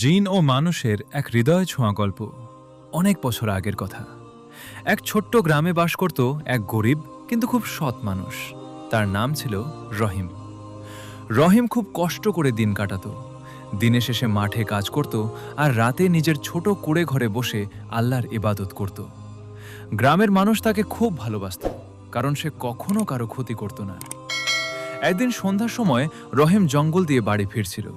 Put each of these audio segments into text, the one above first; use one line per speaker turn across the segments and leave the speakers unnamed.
জিন ও মানুষের এক হৃদয় ছোঁয়া গল্প। অনেক বছর আগের কথা। এক ছোট্ট গ্রামে বাস করত এক গরিব কিন্তু খুব সৎ মানুষ। তার নাম ছিল রহিম। রহিম খুব কষ্ট করে দিন কাটাত। দিনের শেষে মাঠে কাজ করত আর রাতে নিজের ছোট কুঁড়ে ঘরে বসে আল্লাহর ইবাদত করত। গ্রামের মানুষ তাকে খুব ভালোবাসত, কারণ সে কখনো কারো ক্ষতি করত না। একদিন সন্ধ্যার সময় রহিম জঙ্গল দিয়ে বাড়ি ফিরছিল।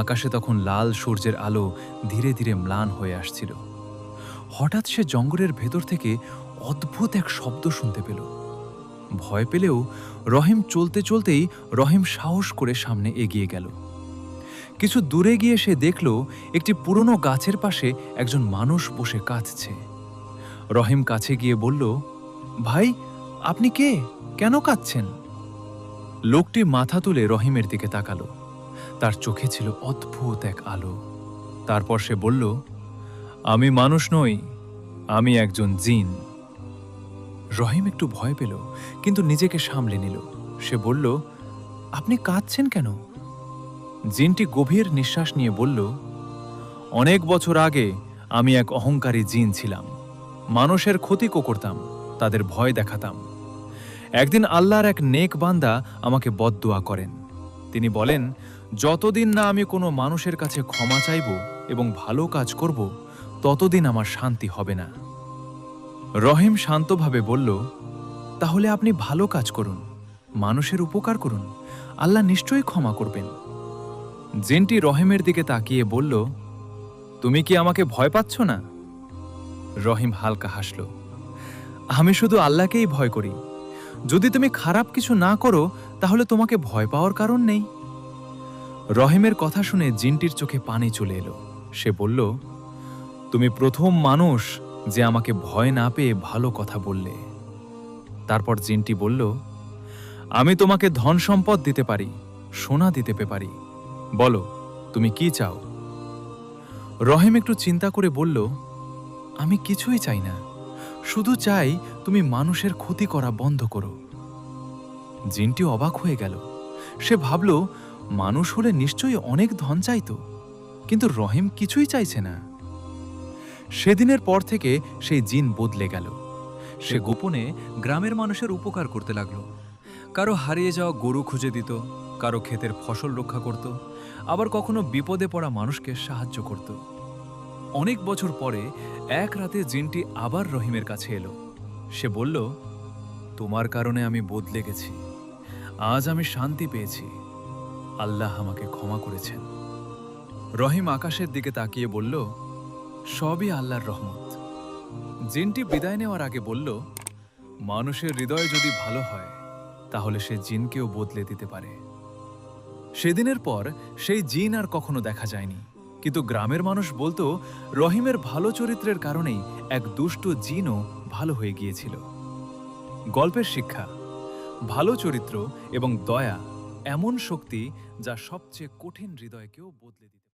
আকাশে তখন লাল সূর্যের আলো ধীরে ধীরে ম্লান হয়ে আসছিল। হঠাৎ সে জঙ্গলের ভেতর থেকে অদ্ভুত এক শব্দ শুনতে পেল। ভয় পেলেও রহিম চলতে চলতেই সাহস করে সামনে এগিয়ে গেল। কিছু দূরে গিয়ে সে দেখল একটি পুরনো গাছের পাশে একজন মানুষ বসে কাঁদছে। রহিম কাছে গিয়ে বলল, ভাই, আপনি কে? কেন কাঁদছেন? লোকটি মাথা তুলে রহিমের দিকে তাকালো। তার চোখে ছিল অদ্ভুত এক আলো। তারপর সে বলল, আমি মানুষ নই, আমি একজন জিন। রহিম একটু ভয় পেল, কিন্তু নিজেকে সামলে নিল। সে বলল, আপনি কাঁদছেন কেন? জিনটি গভীর নিঃশ্বাস নিয়ে বলল, অনেক বছর আগে আমি এক অহংকারী জিন ছিলাম। মানুষের ক্ষতি করতাম, তাদের ভয় দেখাতাম। একদিন আল্লাহর এক নেক বান্দা আমাকে বদদুয়া করেন। তিনি বলেন, যতদিন না আমি কোনো মানুষের কাছে ক্ষমা চাইব এবং ভালো কাজ করব, ততদিন আমার শান্তি হবে না। রহিম শান্তভাবে বলল, তাহলে আপনি ভালো কাজ করুন, মানুষের উপকার করুন, আল্লাহ নিশ্চয়ই ক্ষমা করবেন। জিনটি রহিমের দিকে তাকিয়ে বলল, তুমি কি আমাকে ভয় পাচ্ছ না? রহিম হালকা হাসল, আমি শুধু আল্লাহকেই ভয় করি। যদি তুমি খারাপ কিছু না করো, তাহলে তোমাকে ভয় পাওয়ার কারণ নেই। রহিমের কথা শুনে জিনটির চোখে পানি চলে এলো। সে বলল, তুমি প্রথম মানুষ যে আমাকে ভয় না পেয়ে ভালো কথা বললে। তারপর জিনটি বলল, আমি তোমাকে ধন সম্পদ দিতে পারি, সোনা দিতে পারি। বলো, তুমি কি চাও? রহিম একটু চিন্তা করে বলল, আমি কিছুই চাই না, শুধু চাই তুমি মানুষের ক্ষতি করা বন্ধ করো। জিনটি অবাক হয়ে গেল। সে ভাবল, মানুষ হলে নিশ্চয়ই অনেক ধন চাইতো, কিন্তু রহিম কিছুই চাইছে না। সেদিনের পর থেকে সেই জিন বদলে গেল। সে গোপনে গ্রামের মানুষের উপকার করতে লাগলো। কারো হারিয়ে যাওয়া গরু খুঁজে দিত, কারো ক্ষেতের ফসল রক্ষা করত, আবার কখনো বিপদে পড়া মানুষকে সাহায্য করত। অনেক বছর পরে এক রাতে জিনটি আবার রহিমের কাছে এলো। সে বলল, তোমার কারণে আমি বদলে গেছি, আজ আমি শান্তি পেয়েছি, আল্লাহ আমাকে ক্ষমা করেছেন। রহিম আকাশের দিকে তাকিয়ে বলল, সবই আল্লাহর রহমত। জিনটি বিদায় নেওয়ার আগে বলল, মানুষের হৃদয় যদি ভালো হয়, তাহলে সে জিনকেও বদলে দিতে পারে। সেদিনের পর সেই জিন আর কখনো দেখা যায়নি, কিন্তু গ্রামের মানুষ বলতো, রহিমের ভালো চরিত্রের কারণেই এক দুষ্ট জিনও ভালো হয়ে গিয়েছিল। গল্পের শিক্ষা: ভালো চরিত্র এবং দয়া এমন শক্তি যা সবচেয়ে কঠিন হৃদয়কেও বদলে দিতে পারে।